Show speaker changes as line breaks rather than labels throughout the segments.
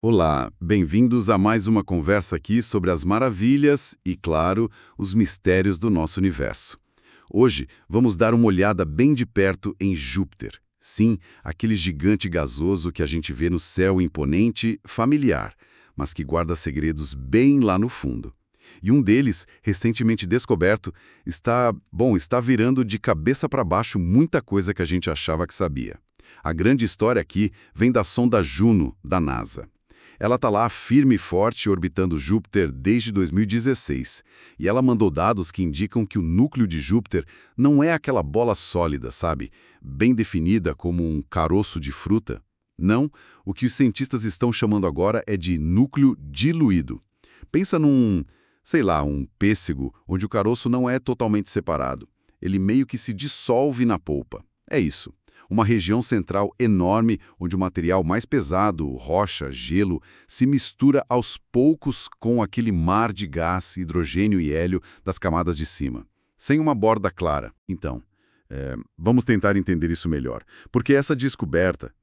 Olá, bem-vindos a mais uma conversa aqui sobre as maravilhas e, claro, os mistérios do nosso universo. Hoje vamos dar uma olhada bem de perto em Júpiter. Sim, aquele gigante gasoso que a gente vê no céu imponente, familiar, mas que guarda segredos bem lá no fundo. E um deles, recentemente descoberto, está virando de cabeça para baixo muita coisa que a gente achava que sabia. A grande história aqui vem da sonda Juno, da NASA. Ela está lá firme e forte orbitando Júpiter desde 2016, e ela mandou dados que indicam que o núcleo de Júpiter não é aquela bola sólida, sabe? Bem definida como um caroço de fruta. Não, o que os cientistas estão chamando agora é de núcleo diluído. Pensa num, um pêssego, onde o caroço não é totalmente separado. Ele meio que se dissolve na polpa. É isso. Uma região central enorme onde o material mais pesado, rocha, gelo, se mistura aos poucos com aquele mar de gás, hidrogênio e hélio das camadas de cima, sem uma borda clara. Então, vamos tentar entender isso melhor, porque essa descoberta,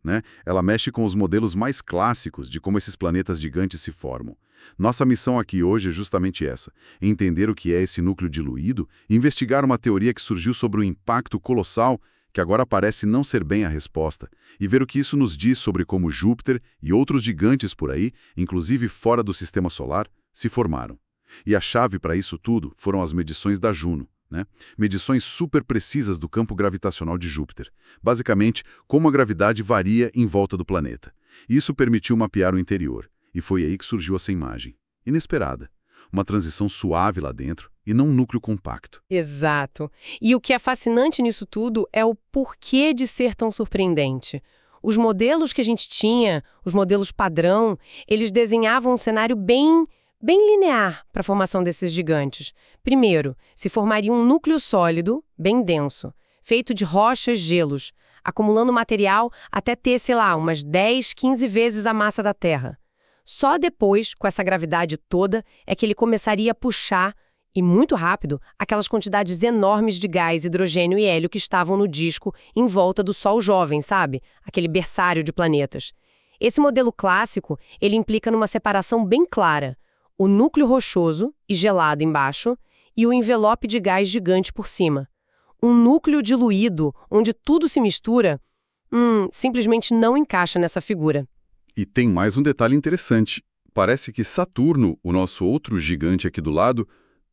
ela mexe com os modelos mais clássicos de como esses planetas gigantes se formam. Nossa missão aqui hoje é justamente essa, entender o que é esse núcleo diluído e investigar uma teoria que surgiu sobre o impacto colossal que agora parece não ser bem a resposta, e ver o que isso nos diz sobre como Júpiter e outros gigantes por aí, inclusive fora do Sistema Solar, se formaram. E a chave para isso tudo foram as medições da Juno, medições super precisas do campo gravitacional de Júpiter, basicamente como a gravidade varia em volta do planeta. Isso permitiu mapear o interior, e foi aí que surgiu essa imagem, inesperada. Uma transição suave lá dentro e não um núcleo compacto.
Exato. E o que é fascinante nisso tudo é o porquê de ser tão surpreendente. Os modelos que a gente tinha, os modelos padrão, eles desenhavam um cenário bem linear para a formação desses gigantes. Primeiro, se formaria um núcleo sólido, bem denso, feito de rochas, gelos, acumulando material até ter, umas 10, 15 vezes a massa da Terra. Só depois, com essa gravidade toda, é que ele começaria a puxar, e muito rápido, aquelas quantidades enormes de gás, hidrogênio e hélio que estavam no disco em volta do Sol jovem, sabe? Aquele berçário de planetas. Esse modelo clássico, ele implica numa separação bem clara. O núcleo rochoso e gelado embaixo e o envelope de gás gigante por cima. Um núcleo diluído, onde tudo se mistura, simplesmente não encaixa nessa figura.
E tem mais um detalhe interessante. Parece que Saturno, o nosso outro gigante aqui do lado,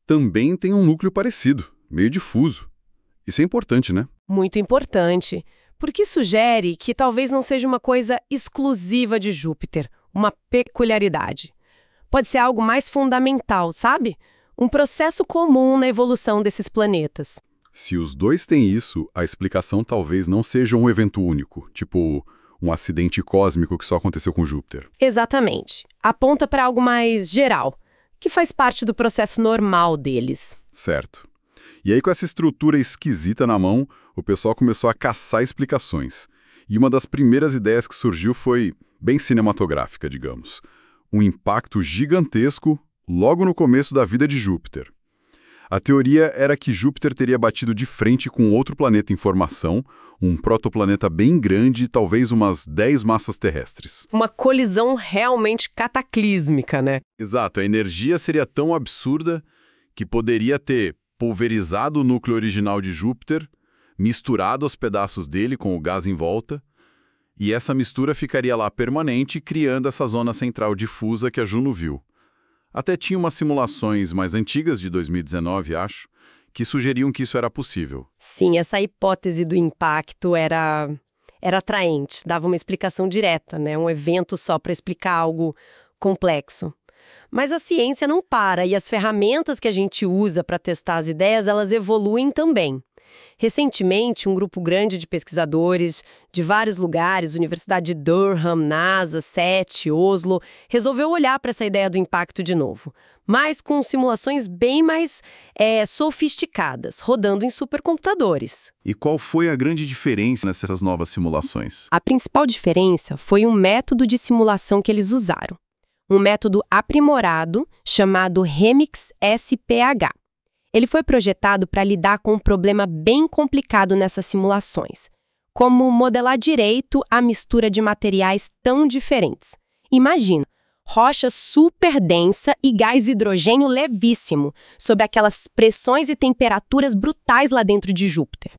também tem um núcleo parecido, meio difuso. Isso é importante, né?
Muito importante, porque sugere que talvez não seja uma coisa exclusiva de Júpiter, uma peculiaridade. Pode ser algo mais fundamental, sabe? Um processo comum na evolução desses planetas.
Se os dois têm isso, a explicação talvez não seja um evento único, tipo um acidente cósmico que só aconteceu com Júpiter.
Exatamente. Aponta para algo mais geral, que faz parte do processo normal deles.
Certo. E aí, com essa estrutura esquisita na mão, o pessoal começou a caçar explicações. E uma das primeiras ideias que surgiu foi bem cinematográfica, digamos. Um impacto gigantesco logo no começo da vida de Júpiter. A teoria era que Júpiter teria batido de frente com outro planeta em formação, um protoplaneta bem grande, talvez umas 10 massas terrestres.
Uma colisão realmente cataclísmica, né?
Exato, a energia seria tão absurda que poderia ter pulverizado o núcleo original de Júpiter, misturado os pedaços dele com o gás em volta, e essa mistura ficaria lá permanente, criando essa zona central difusa que a Juno viu. Até tinha umas simulações mais antigas, de 2019, acho, que sugeriam que isso era possível.
Sim, essa hipótese do impacto era atraente, dava uma explicação direta, um evento só para explicar algo complexo. Mas a ciência não para e as ferramentas que a gente usa para testar as ideias, elas evoluem também. Recentemente, um grupo grande de pesquisadores de vários lugares, Universidade de Durham, NASA, SETI, Oslo, resolveu olhar para essa ideia do impacto de novo, mas com simulações bem mais sofisticadas, rodando em supercomputadores.
E qual foi a grande diferença nessas novas simulações?
A principal diferença foi um método de simulação que eles usaram. Um método aprimorado chamado REMIX-SPH. Ele foi projetado para lidar com um problema bem complicado nessas simulações, como modelar direito a mistura de materiais tão diferentes. Imagina,
rocha super densa e gás hidrogênio levíssimo, sob aquelas pressões e temperaturas brutais lá dentro de Júpiter.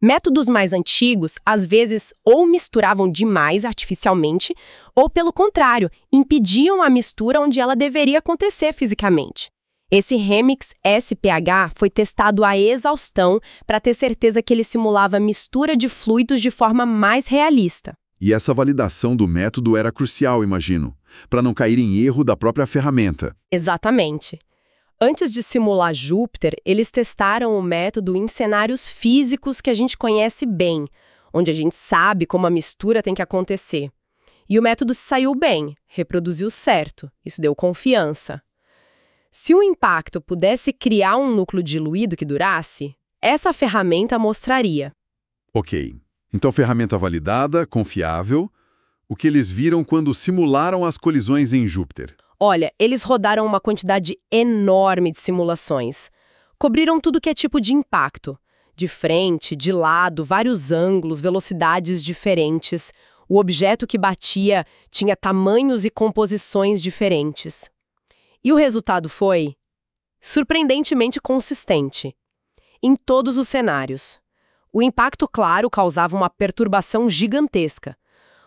Métodos mais antigos, às vezes, ou misturavam demais artificialmente, ou, pelo contrário, impediam a mistura onde ela deveria acontecer fisicamente. Esse Remix SPH foi testado à exaustão para ter certeza que ele simulava a mistura de fluidos de forma mais realista.
E essa validação do método era crucial, imagino, para não cair em erro da própria ferramenta.
Exatamente. Antes de simular Júpiter, eles testaram o método em cenários físicos que a gente conhece bem, onde a gente sabe como a mistura tem que acontecer. E o método saiu bem, reproduziu certo, isso deu confiança. Se o impacto pudesse criar um núcleo diluído que durasse, essa ferramenta mostraria.
Ok. Então, ferramenta validada, confiável. O que eles viram quando simularam as colisões em Júpiter?
Olha, eles rodaram uma quantidade enorme de simulações. Cobriram tudo que é tipo de impacto. De frente, de lado, vários ângulos, velocidades diferentes. O objeto que batia tinha tamanhos e composições diferentes. E o resultado foi surpreendentemente consistente. Em todos os cenários. O impacto, claro, causava uma perturbação gigantesca.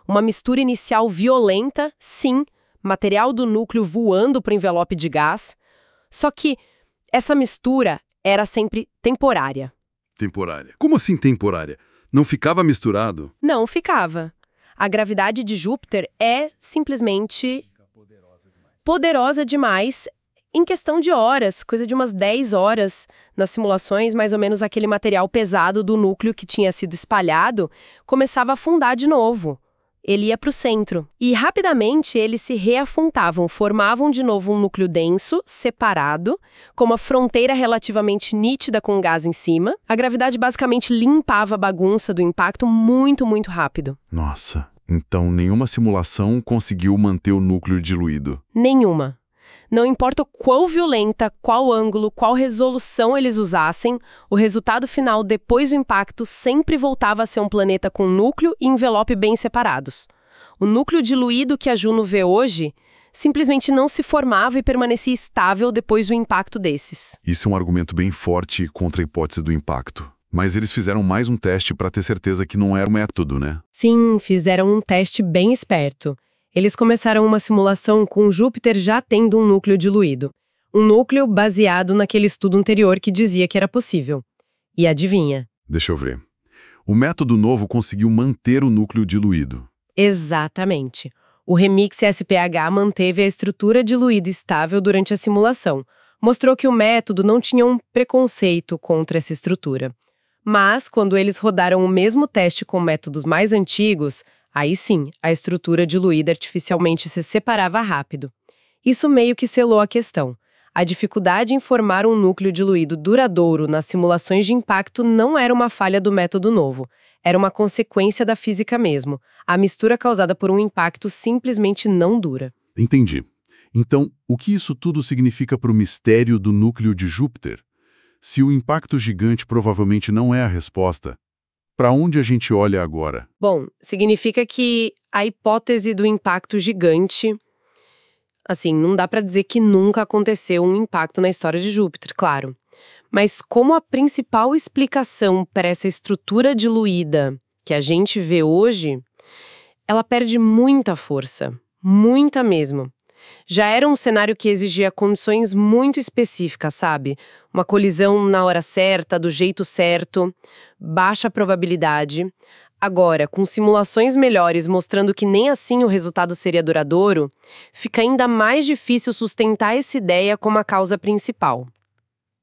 Uma mistura inicial violenta, sim, material do núcleo voando para o envelope de gás. Só que essa mistura era sempre temporária.
Temporária. Como assim temporária? Não ficava misturado?
Não ficava. A gravidade de Júpiter é simplesmente poderosa demais em questão de horas, coisa de umas 10 horas nas simulações, mais ou menos aquele material pesado do núcleo que tinha sido espalhado começava a afundar de novo. Ele ia para o centro. E rapidamente eles se reafundavam, formavam de novo um núcleo denso, separado, com uma fronteira relativamente nítida com o gás em cima. A gravidade basicamente limpava a bagunça do impacto muito, muito rápido.
Nossa, então nenhuma simulação conseguiu manter o núcleo diluído.
Nenhuma. Não importa o quão violenta, qual ângulo, qual resolução eles usassem, o resultado final depois do impacto sempre voltava a ser um planeta com núcleo e envelope bem separados. O núcleo diluído que a Juno vê hoje simplesmente não se formava e permanecia estável depois do impacto desses.
Isso é um argumento bem forte contra a hipótese do impacto. Mas eles fizeram mais um teste para ter certeza que não era um método, né?
Sim, fizeram um teste bem esperto. Eles começaram uma simulação com Júpiter já tendo um núcleo diluído. Um núcleo baseado naquele estudo anterior que dizia que era possível. E adivinha?
Deixa eu ver. O método novo conseguiu manter o núcleo diluído.
Exatamente. O Remix SPH manteve a estrutura diluída estável durante a simulação. Mostrou que o método não tinha um preconceito contra essa estrutura. Mas, quando eles rodaram o mesmo teste com métodos mais antigos, aí sim, a estrutura diluída artificialmente se separava rápido. Isso meio que selou a questão. A dificuldade em formar um núcleo diluído duradouro nas simulações de impacto não era uma falha do método novo. Era uma consequência da física mesmo. A mistura causada por um impacto simplesmente não dura.
Entendi. Então, o que isso tudo significa para o mistério do núcleo de Júpiter? Se o impacto gigante provavelmente não é a resposta, para onde a gente olha agora?
Bom, significa que a hipótese do impacto gigante... Assim, não dá para dizer que nunca aconteceu um impacto na história de Júpiter, claro. Mas como a principal explicação para essa estrutura diluída que a gente vê hoje, ela perde muita força. Muita mesmo. Já era um cenário que exigia condições muito específicas, sabe? Uma colisão na hora certa, do jeito certo, baixa probabilidade. Agora, com simulações melhores mostrando que nem assim o resultado seria duradouro, fica ainda mais difícil sustentar essa ideia como a causa principal.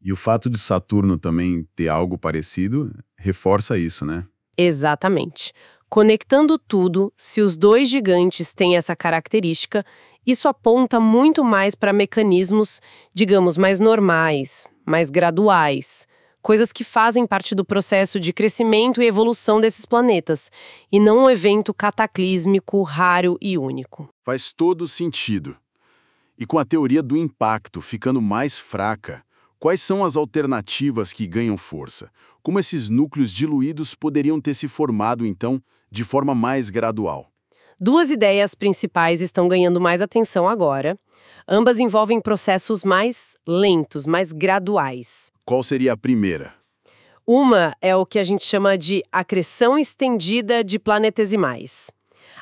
E o fato de Saturno também ter algo parecido reforça isso, né?
Exatamente. Conectando tudo, se os dois gigantes têm essa característica, isso aponta muito mais para mecanismos, digamos, mais normais, mais graduais, coisas que fazem parte do processo de crescimento e evolução desses planetas, e não um evento cataclísmico, raro e único.
Faz todo sentido. E com a teoria do impacto ficando mais fraca, quais são as alternativas que ganham força? Como esses núcleos diluídos poderiam ter se formado, então, de forma mais gradual?
Duas ideias principais estão ganhando mais atenção agora. Ambas envolvem processos mais lentos, mais graduais.
Qual seria a primeira?
Uma é o que a gente chama de acreção estendida de planetesimais.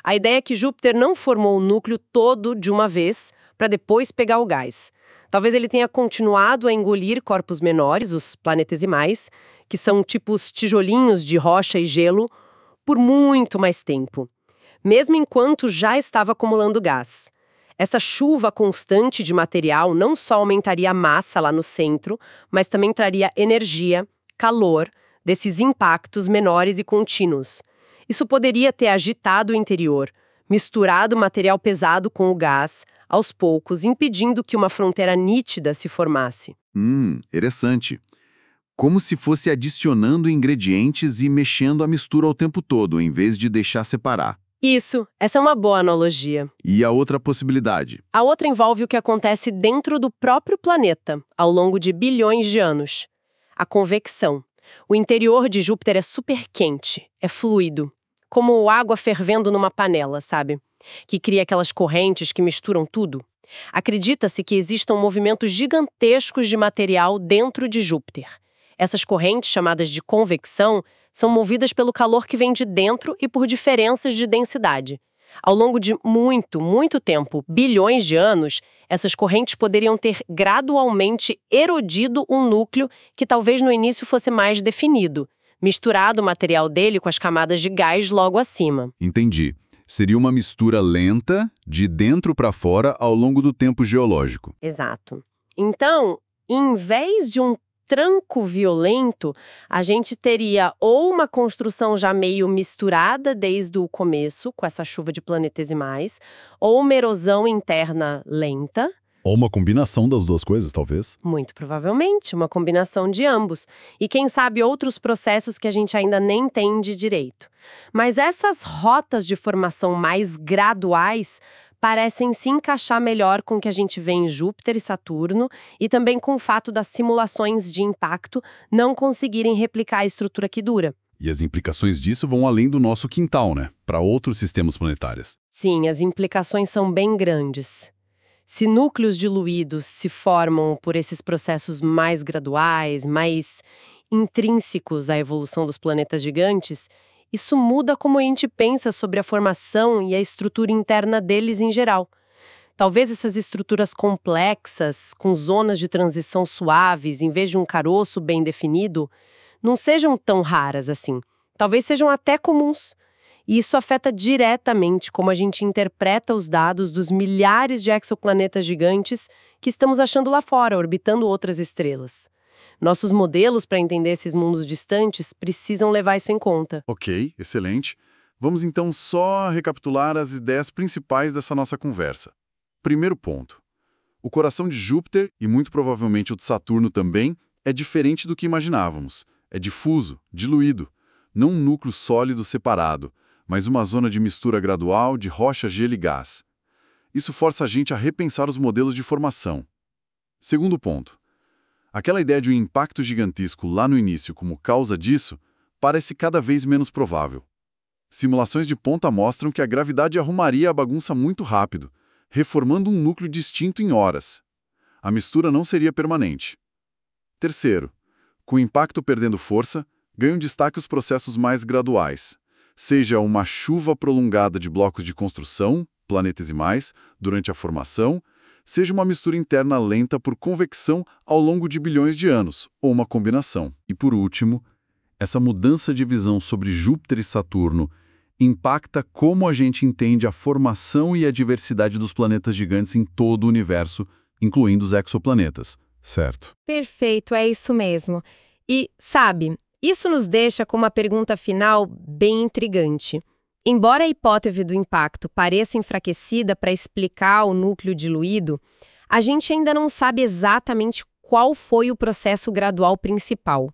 A ideia é que Júpiter não formou o núcleo todo de uma vez para depois pegar o gás. Talvez ele tenha continuado a engolir corpos menores, os planetesimais, que são tipos tijolinhos de rocha e gelo, por muito mais tempo, mesmo enquanto já estava acumulando gás. Essa chuva constante de material não só aumentaria a massa lá no centro, mas também traria energia, calor, desses impactos menores e contínuos. Isso poderia ter agitado o interior, misturado o material pesado com o gás, aos poucos, impedindo que uma fronteira nítida se formasse.
Interessante. Como se fosse adicionando ingredientes e mexendo a mistura o tempo todo, em vez de deixar separar.
Isso, essa é uma boa analogia.
E a outra possibilidade?
A outra envolve o que acontece dentro do próprio planeta, ao longo de bilhões de anos. A convecção. O interior de Júpiter é super quente, é fluido, como água fervendo numa panela, sabe? Que cria aquelas correntes que misturam tudo. Acredita-se que existam movimentos gigantescos de material dentro de Júpiter. Essas correntes, chamadas de convecção, são movidas pelo calor que vem de dentro e por diferenças de densidade. Ao longo de muito tempo, bilhões de anos, essas correntes poderiam ter gradualmente erodido um núcleo que talvez no início fosse mais definido, misturado o material dele com as camadas de gás logo acima.
Entendi. Seria uma mistura lenta, de dentro para fora, ao longo do tempo geológico.
Exato. Então, em vez de um tranco violento, a gente teria ou uma construção já meio misturada desde o começo, com essa chuva de planetesimais, ou uma erosão interna lenta.
Ou uma combinação das duas coisas, talvez.
Muito provavelmente, uma combinação de ambos. E quem sabe outros processos que a gente ainda nem entende direito. Mas essas rotas de formação mais graduais parecem se encaixar melhor com o que a gente vê em Júpiter e Saturno e também com o fato das simulações de impacto não conseguirem replicar a estrutura que dura.
E as implicações disso vão além do nosso quintal, né? Para outros sistemas planetários.
Sim, as implicações são bem grandes. Se núcleos diluídos se formam por esses processos mais graduais, mais intrínsecos à evolução dos planetas gigantes, isso muda como a gente pensa sobre a formação e a estrutura interna deles em geral. Talvez essas estruturas complexas, com zonas de transição suaves, em vez de um caroço bem definido, não sejam tão raras assim. Talvez sejam até comuns. E isso afeta diretamente como a gente interpreta os dados dos milhares de exoplanetas gigantes que estamos achando lá fora, orbitando outras estrelas. Nossos modelos para entender esses mundos distantes precisam levar isso em conta.
Ok, excelente. Vamos então só recapitular as ideias principais dessa nossa conversa. Primeiro ponto. O coração de Júpiter, e muito provavelmente o de Saturno também, é diferente do que imaginávamos. É difuso, diluído, não um núcleo sólido separado, mas uma zona de mistura gradual de rocha, gelo e gás. Isso força a gente a repensar os modelos de formação. Segundo ponto. Aquela ideia de um impacto gigantesco lá no início como causa disso parece cada vez menos provável. Simulações de ponta mostram que a gravidade arrumaria a bagunça muito rápido, reformando um núcleo distinto em horas. A mistura não seria permanente. Terceiro, com o impacto perdendo força, ganham destaque os processos mais graduais, seja uma chuva prolongada de blocos de construção, planetesimais, durante a formação, seja uma mistura interna lenta por convecção ao longo de bilhões de anos, ou uma combinação. E por último, essa mudança de visão sobre Júpiter e Saturno impacta como a gente entende a formação e a diversidade dos planetas gigantes em todo o universo, incluindo os exoplanetas, certo?
Perfeito, é isso mesmo. E, sabe, isso nos deixa com uma pergunta final bem intrigante. Embora a hipótese do impacto pareça enfraquecida para explicar o núcleo diluído, a gente ainda não sabe exatamente qual foi o processo gradual principal,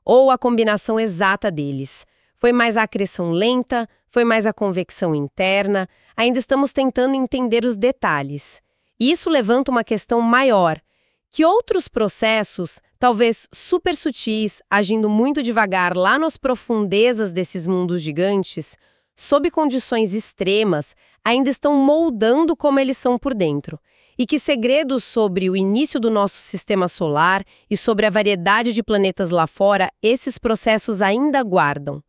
ou a combinação exata deles. Foi mais a acreção lenta? Foi mais a convecção interna? Ainda estamos tentando entender os detalhes. E isso levanta uma questão maior. Que outros processos, talvez super sutis, agindo muito devagar lá nas profundezas desses mundos gigantes, sob condições extremas, ainda estão moldando como eles são por dentro. E que segredos sobre o início do nosso sistema solar e sobre a variedade de planetas lá fora esses processos ainda guardam?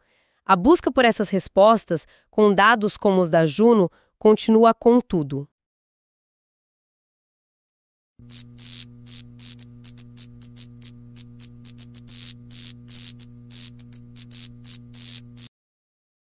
A busca por essas respostas, com dados como os da Juno, continua contudo.